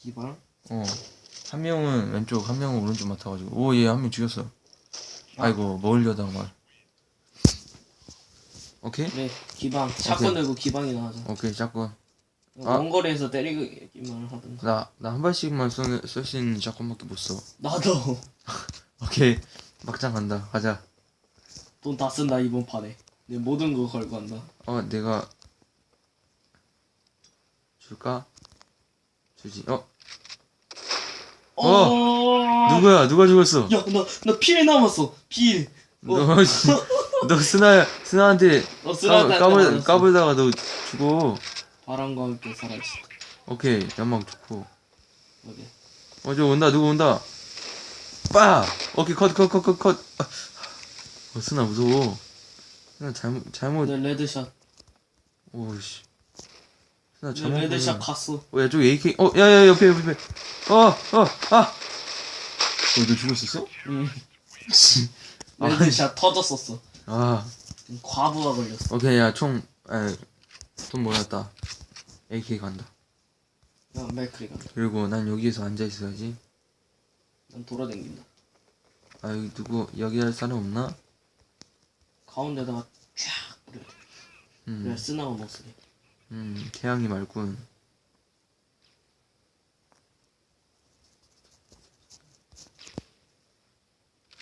기방? 한 명은 왼쪽, 한 명은 오른쪽 맡아가지고. 오, 얘 한 명 죽였어. 아이고, 먹으려다가 말. 오케이? 그래, 기방. 샷건 들고 기방이 나가자. 오케이, 샷건. 원거리에서 때리기만 하든가. 나 한 발씩만 쓸 수 있는 샷건밖에 못 써. 나도. 오케이, 막장 간다. 가자. 돈 다 쓴다, 이번 판에. 내 모든 거 걸고 한다. 내가 줄까? 주지. 누구야? 누가 죽었어? 야, 나 필 남았어. 필. 너 스나한테 까불다가 너 죽어. 바람과 함께 사라졌다. 오케이, 연막 좋고. 오케이. 저 온다, 누구 온다. 빠! 오케이, 컷. 스나 무서워. 스나 잘못. 내 레드샷. 오씨. 스나 내 잘못. 레드샷 갔어. 야, 저기 AK. 야, 옆에. 너 죽었었어? 응. 레드샷 터졌었어. 과부하 걸렸어. 오케이, 야, 돈 모았다. AK 간다. 난 맥크리 간다. 그리고 난 여기에서 앉아 있어야지. 난 돌아다닌다. 누구 여기 할 사람 없나? 가운데다가 쫙 뿌려야 돼. 그래, 쓰나가 못 쓰게. 태양이 맑군.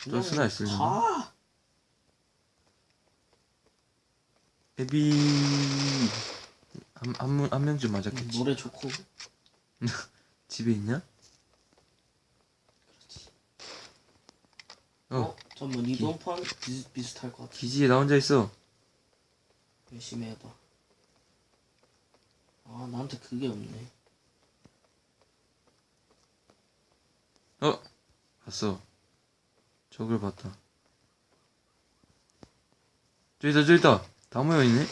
저 쓰나 있을려나? 헤비 한 명쯤 맞았겠지. 노래 좋고. 집에 있냐? 잠깐만, 이번 판 비슷할 것 같아. 기지에 나 혼자 있어. 열심히 해봐. 나한테 그게 없네. 봤어. 적을 봤다. 저기 있다. 다 모여있네?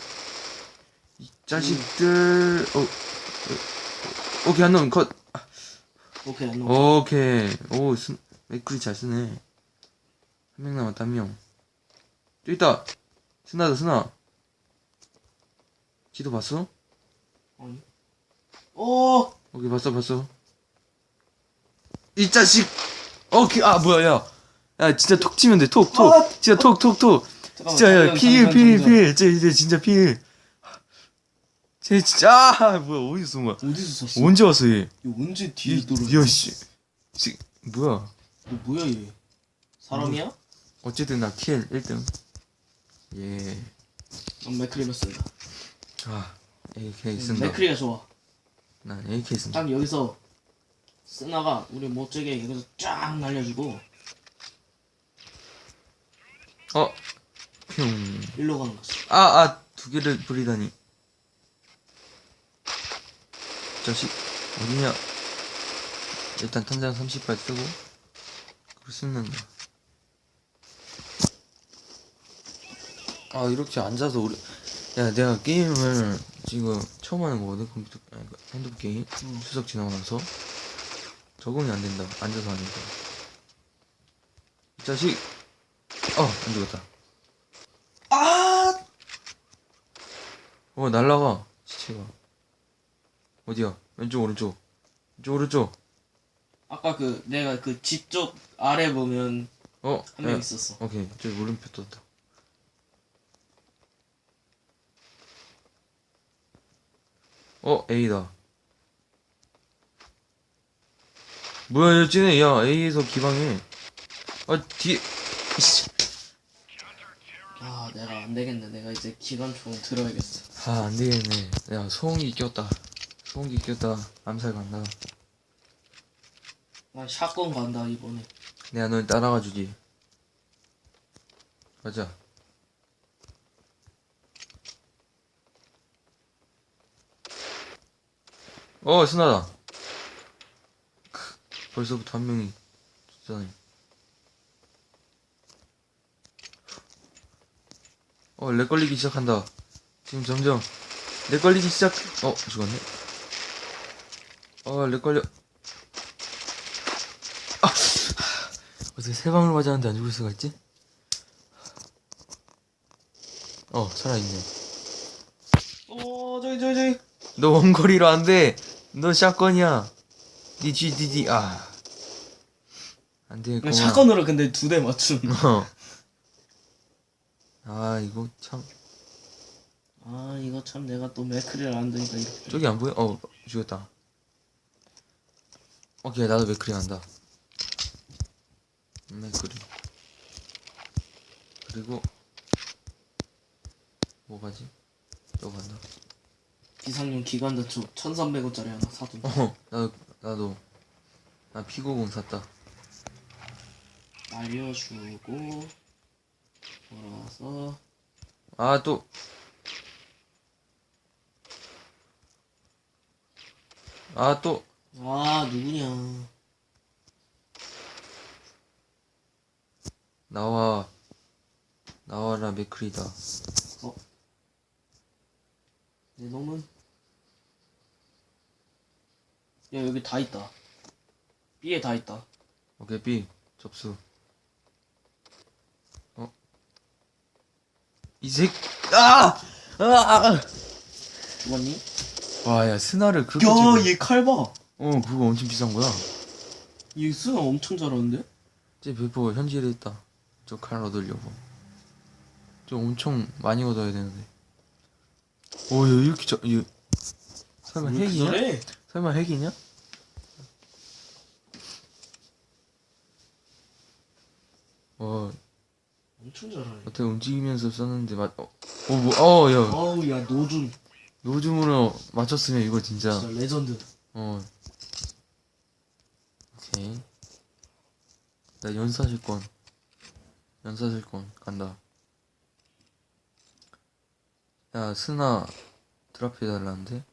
이 자식들. 오케이, 한 놈 컷. 오케이, 안 오케이. 맥쿨이 잘 쓰네. 한 명 남았다, 한 명. 저기 있다. 스나. 지도 봤어? 아니. 오케이, 봤어. 이 자식! 오케이, 뭐야, 야, 진짜 톡 치면 돼, 톡. 진짜 톡. 진짜, 야, 필. 쟤 진짜 필. 쟤 진짜, 뭐야, 어디서 쏜 거야? 어디서 샀어? 언제 왔어, 얘? 이거 언제 뒤에 돌아? 야, 씨. 뭐야? 너 뭐야, 얘? 사람이야? 어쨌든 나 킬 1등. 예. 난 맥크리로 쓴다. AK 쓴다. 맥크리가 좋아. 난 AK 쓴다. 딱 여기서 쓰나가 우리 못되게 여기서 쫙 날려주고 뿅. 일로 가는 거지. 두 개를 부리다니. 자식, 어디냐? 일단 탄장 30발 쓰고, 그걸 씹는다. 이렇게 앉아서 야, 내가 게임을 지금 처음 하는 거거든, 핸드폰 게임. 추석 지나고 나서. 적응이 안 된다, 앉아서 하니까. 이 자식! 안 죽었다. 날라가, 시체가. 어디야? 왼쪽, 오른쪽. 아까 내가 집 쪽 아래 보면 한 명 있었어. 오케이, 저기 물음표 떴다. A다. 뭐야, 야, 쟤네, 야, A에서 기방해. 뒤에. 내가 안 되겠네. 내가 이제 기관총 들어야겠어. 안 되겠네. 야, 소음기 꼈다. 암살 간다. 나 샷건 간다, 이번에. 내가 널 따라가 주지. 가자. 스나다. 벌써부터 한 명이 죽잖아. 렉 걸리기 시작한다. 지금 점점 렉 걸리기 시작. 죽었네. 렉 걸려. 어떻게 세 방울 맞았는데 안 죽을 수가 있지? 살아있네. 저기. 너 원거리로 안 돼. 너 샷건이야. 디디 아. 안 되겠구나. 샷건으로 근데 2대 맞춤. 아 이거 참. 아 이거 참 내가 또 맥크리를 안 드니까 이렇게. 저기 안 보여? 죽였다. 오케이 나도 맥크리 간다. 맥크리. 그리고 뭐 가지? 또 간다. 비상용 기관단총 1300원짜리 하나 사둔. 나도 나 피고공 샀다. 날려주고 돌아와서 아 또 아 누구냐. 나와라 맥크리다. 내 놈은 야 여기 다 있다. B에 다 있다. 오케이 B 접수. 이색 죽었니? 와야 스나를 그렇게 찍어. 야얘 칼 봐. 그거 엄청 비싼 거야. 얘 수영 엄청 잘하는데? 쟤 배포 현질에 있다. 저 칼 얻으려고. 저 엄청 많이 얻어야 되는데. 야 이렇게 설마 왜 이렇게 핵이냐? 잘해? 설마 핵이냐? 엄청 잘하네. 어떻게 움직이면서 썼는데 야 어우 야 노준 노줌으로 맞췄으면 이거 진짜. 진짜 레전드. 오케이. 나 연사실권 간다. 야 스나 드랍해달라는데?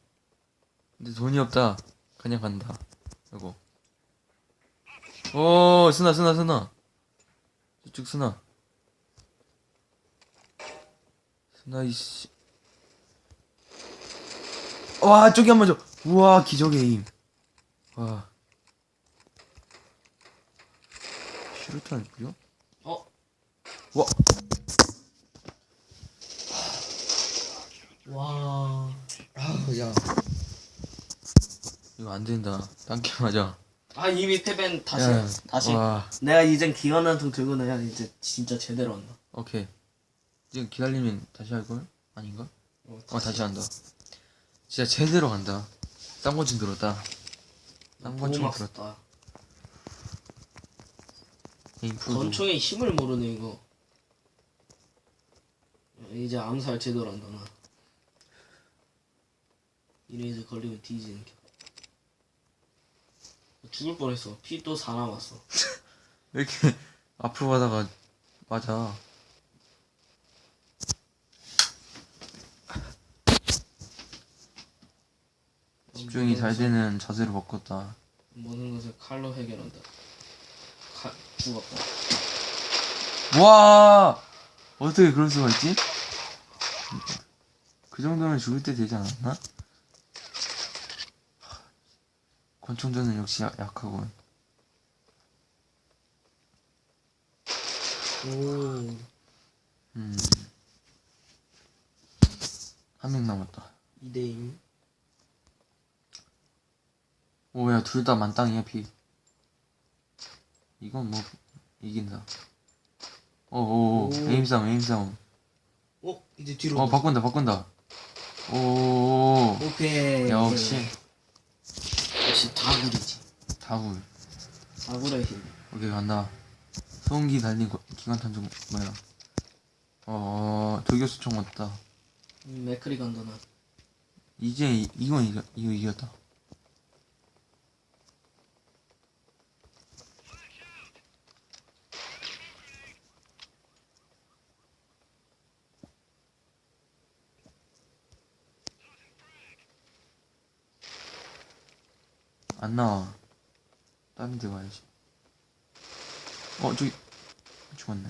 근데 돈이 없다. 그냥 간다. 이거. 스나 저쪽 스나 이씨. 와 저기 한 번 줘. 우와 기적의 에임. 와 슈루탄 뿌려? 와 와. 야 이거 안 된다. 딴게 맞아. 아 이미 패벤 다시 야, 다시. 와 내가 이젠 기관단총 들고 나야 이제 진짜 제대로 한다. 오케이. 지금 기다리면 다시 할걸? 아닌가? 다시 한다. 진짜 제대로 간다. 쌍권총 들었다. 쌍권총 들었다. 권총의 힘을 모르네 이거. 이제 암살 제대로 한다 나. 이래 걸리면 뒤지는 게. 죽을 뻔했어. 피 또 4 남았어. 왜 이렇게 앞으로 가다가 맞아. 집중이 잘 되는 자세로 바꿨다. 모든 것을 칼로 해결한다. 죽었다. 와 어떻게 그럴 수가 있지? 그 정도면 죽을 때 되지 않았나? 권총전은 역시 약하군. 오. 한 명 남았다. 2대2. 오야 둘 다 만땅이야 피. 이건 뭐 이긴다. 오오오 에임 싸움. 이제 뒤로. 바꾼다. 오 오케이. 역시 다굴이지. 다굴. 다굴의 힘. 오케이 간다. 소음기 달린 기관탄총 뭐야? 돌격수총 왔다. 맥크리 간다 나. 이제 이거 이겼다. 안 나와. 다른 데 가야지. 저기 죽었네.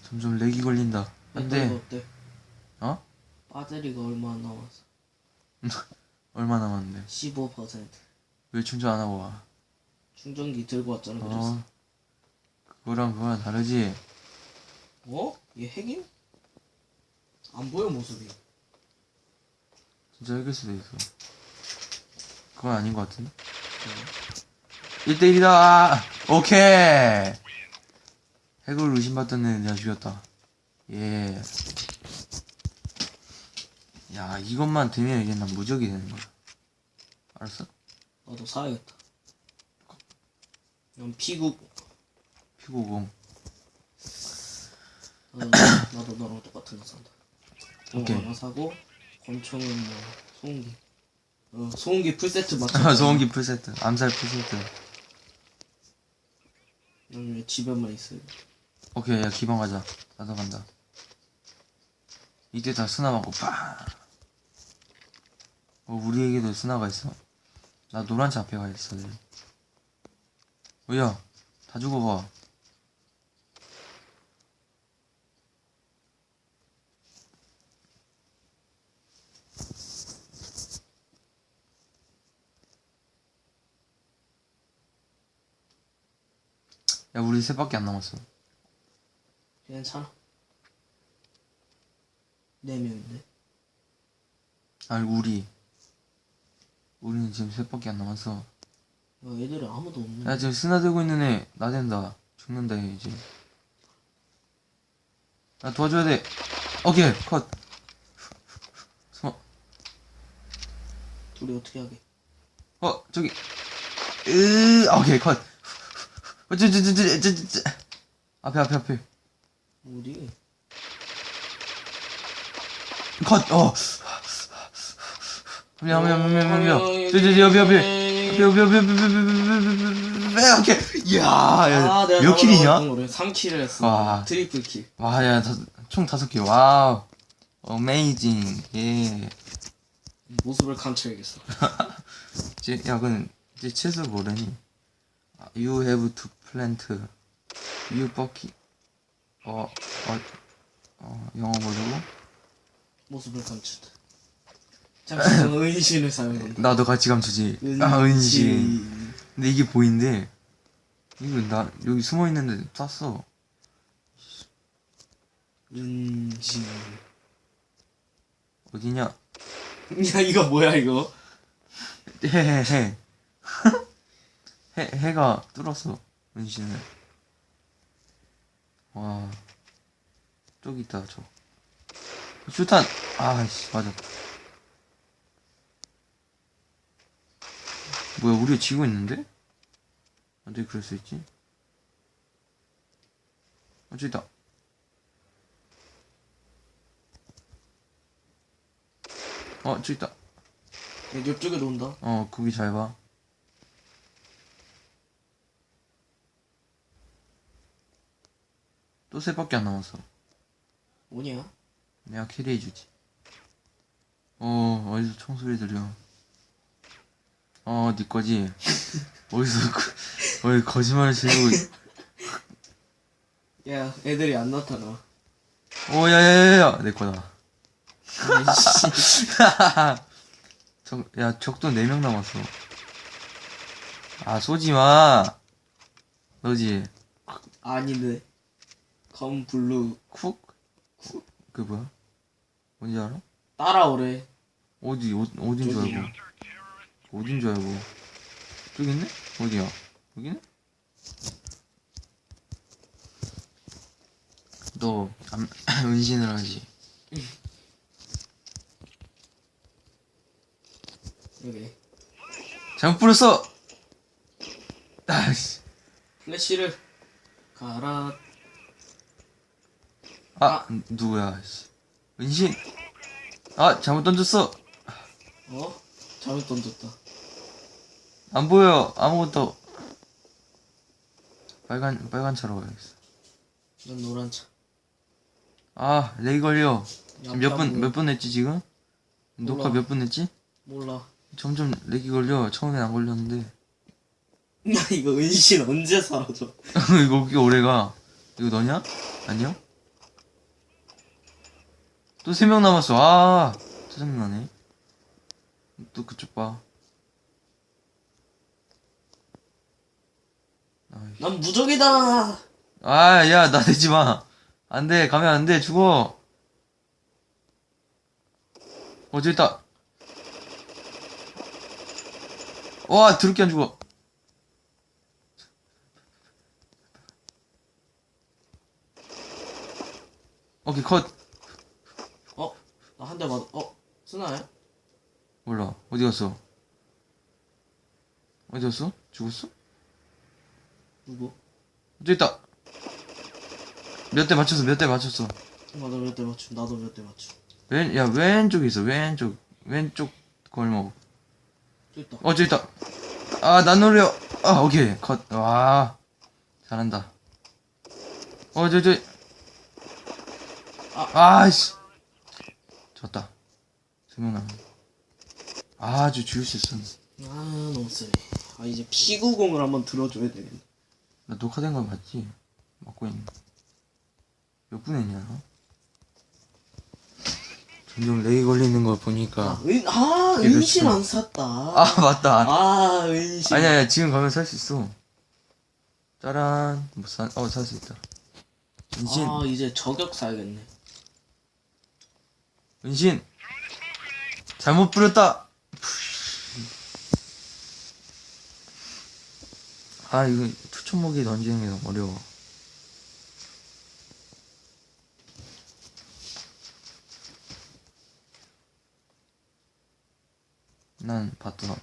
점점 렉이 걸린다. 안돼. 어때? 어? 배터리가 얼마 안 남았어. 얼마 남았는데? 15%. 왜 충전 안 하고 와? 충전기 들고 왔잖아. 그래서. 그거랑 다르지. 얘 핵임? 안 보여 모습이. 진짜 이길 수도 있어. 그건 아닌 것 같은데? 1대1이다! 오케이! 핵을 의심받던 애 내가 죽였다. 예. 야, 이것만 되면 이게 난 무적이 되는 거야. 알았어? 나도 사야겠다. 난 피구. 피고공. 나도 너랑 똑같은 거 산다. 오케이. 하나 사고 권총은 뭐 소음기. 소음기 풀세트 맞춰. 소음기 풀세트. 암살 풀세트. 난 왜 집에만 있어요? 오케이, 야, 기방 가자. 나도 간다. 이때 다 스나 맞고, 빠! 우리에게도 스나가 있어. 나 노란 차 앞에 가 있어. 야, 다 죽어봐. 야, 우리 셋밖에 안 남았어. 괜찮아. 4명인데. 아니, 우리는 지금 셋밖에 안 남았어. 애들이 아무도 없네. 야, 지금 스나 들고 있는 애 나댄다. 죽는다, 얘 이제. 야, 도와줘야 돼. 오케이, 컷. 숨어. 둘이 어떻게 하게? 저기. 오케이, 컷. 앞에. 우리 컷, 한명. 오케이. 이야, 몇 킬이냐? 3킬을 했어. 와. 트리플 킬. 와, 야, 총 5킬. 와우. 어메이징. 예. 모습을 감춰야겠어. 야, 그건 이제 채소 뭐래니? You have to plant. You bucky. 영어 뭐라고? 모습을 감춘다. 잠시 전 은신을 사용한다. 나도 같이 감추지. 은신. 근데 이게 보인대. 이거 나 여기 숨어 있는데 쐈어. 은신. 어디냐? 야, 이거 뭐야 이거? 해가 뚫었어. 은신을. 와. 저기 있다, 저. 수탄! 아이씨, 맞아. 뭐야, 우리가 지고 있는데? 어떻게 그럴 수 있지? 저기 있다. 저기 있다. 야, 옆쪽에 논다. 거기 잘 봐. 또 셋밖에 안 남았어. 뭐냐? 내가 캐리해주지. 어디서 총소리 들려. 네 거지? 어디 거짓말을 치고. 야, 애들이 안 나타나. 야야야야, 내 거다. 아이씨. 적도 4명 남았어. 쏘지 마. 너지? 아니네. 검 블루. 쿡? 그게 뭐야? 뭔지 알아? 따라오래. 어딘 줄 알고. 어딘 줄 알고. 저기 있네? 어디야? 여기네? 너 은신을 하지. 여기. 잘못 뿌렸어. 아이씨. 플래시를 가라. 누구야? 은신. 잘못 던졌어. 잘못 던졌다. 안 보여. 아무것도. 빨간 차로 가야겠어. 난 노란 차. 렉이 걸려. 지금 야, 몇 분 했지 지금? 녹화 몇 분 했지? 몰라. 점점 렉이 걸려. 처음엔 안 걸렸는데. 나 이거 은신 언제 사라져? 이거 꽤 오래가. 이거 너냐? 아니야? 또 3명 남았어. 짜증나네. 또 그쪽 봐. 난 무적이다. 야, 나 대지 마. 안 돼. 가면 안 돼. 죽어. 저기 있다. 와 드럽게 안 죽어. 오케이 컷. 나 한 대 맞아. 스나야? 몰라 어디 갔어? 어디 갔어? 죽었어? 누구? 저기 있다. 몇 대 맞췄어 몇 대 맞췄어. 나도 몇 대 맞춤. 나도 몇 대 맞춤. 왼쪽에 있어. 왼쪽 골목. 저기 있다. 저기 있다. 아 난 노려. 아 오케이 컷. 와 잘한다. 저기 아씨 졌다. 2명 남았네. 아주 죽일 수 있었네. 너무 세네. 이제 P90을 한번 들어줘야 되겠네. 나 녹화된 거 봤지? 먹고 있는. 몇 분 했냐 너? 점점 렉이 걸리는 걸 보니까. 은신 안 샀다. 맞다. 은신. 아니야 지금 가면 살 수 있어. 짜란 살 수 있다. 은신 이제 저격 사야겠네. 은신 잘못 뿌렸다. 이거 투척목이 던지는 게 너무 어려워. 난 봤더라.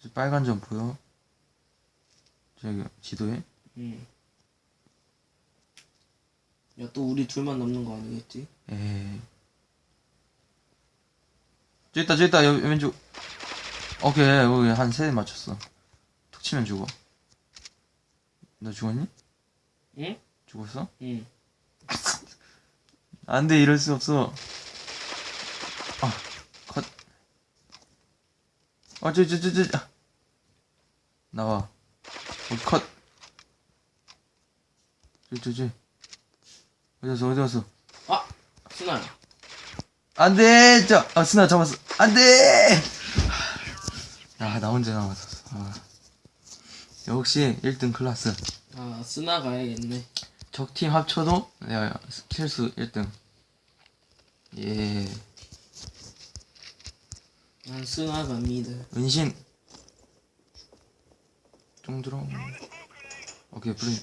저 빨간 점 보여? 저기 지도에? 응. 야, 또 우리 둘만 남는 거 아니겠지? 에이. 저기 있다 여기 왼쪽. 오케이 여기 한 3대 맞췄어. 툭 치면 죽어. 너 죽었니? 응? 죽었어? 응. 안돼 이럴 수 없어. 컷. 저 나와. 컷. 어디 갔어? 스나야. 안돼. 스나 잡았어. 안돼. 나 혼자 남았었어. 역시 1등 클라스. 스나 가야겠네. 적팀 합쳐도 내가 킬수 1등. 예. 난 스나 갑니다. 은신. 쫑들어. 오케이 브레인.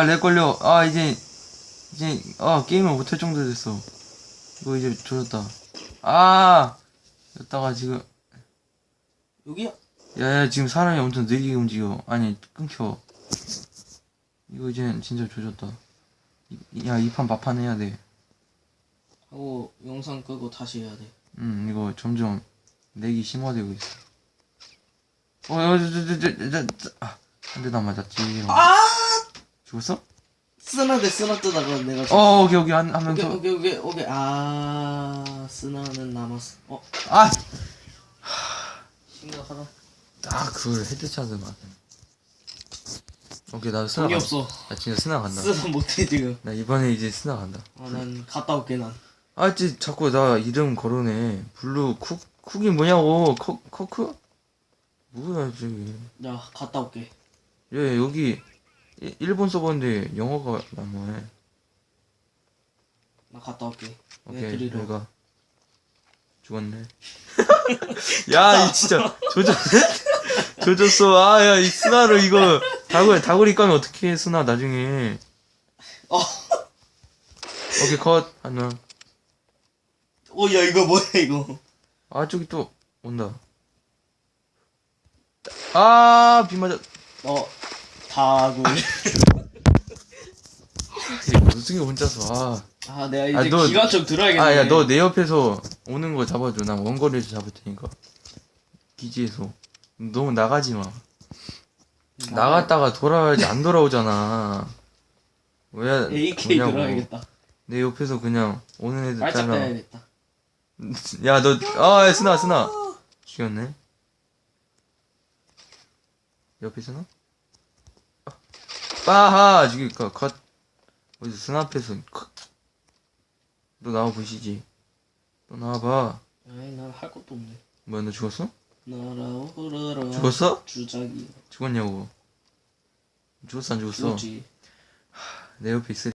렉 걸려. 이제 게임을 못할 정도 됐어. 이거 이제 조졌다. 여기다가 지금 여기야? 야 지금 사람이 엄청 느리게 움직여. 아니 끊겨. 이거 이제 진짜 조졌다. 이 판 막판 해야 돼. 하고 영상 끄고 다시 해야 돼. 이거 점점 렉이 심화되고 있어. 한 대도 안 맞았지. 죽었어? 스나 대 스나 뜨다가 내가 오케이 한 명 더. 오케이. 스나는 남았어. 심각하다. 그걸 헤드샷을 맞네. 오케이 나도 스나 돈이 간다. 없어. 나 진짜 스나 간다. 스나 못해 지금. 나 이번에 이제 스나 간다. 난 갔다 올게 난. 자꾸 나 이름 거론해. 블루 쿡이 뭐냐고. 커크? 뭐야 저기. 야 갔다 올게. 여기 일본 서버인데 영어가 나네. 나 갔다 올게. 오케이 내가 죽었네. 야 이 진짜 조졌어. 야 이 스나를 이거 다구리 까면 어떻게 해 스나 나중에. 오케이 컷 하나. 야 이거 뭐야 이거. 저기 또 온다. 비 맞아. 다구. 무슨 게 혼자서. 내가 이제 기관 좀 들어야겠네. 야 너 내 옆에서 오는 거 잡아줘. 난 원거리에서 잡을 테니까. 기지에서. 너무 나가지 마. 나갔다가 돌아와야지. 안 돌아오잖아. 왜 AK 뭐냐고. 들어야겠다. 내 옆에서 그냥 오는 애들 발작 따라. 빼야겠다. 야 너 야, 스나 죽였네. 옆에 스나? 빠하 죽일까 컷. 어디서 스나 앞에서 컷. 너 나와 보시지. 너 나와봐. 난 할 것도 없네. 뭐야 너 죽었어? 날아오르라. 죽었어? 주작이. 죽었냐고. 죽었어 안 죽었어? 죽었지. 내 옆에 있을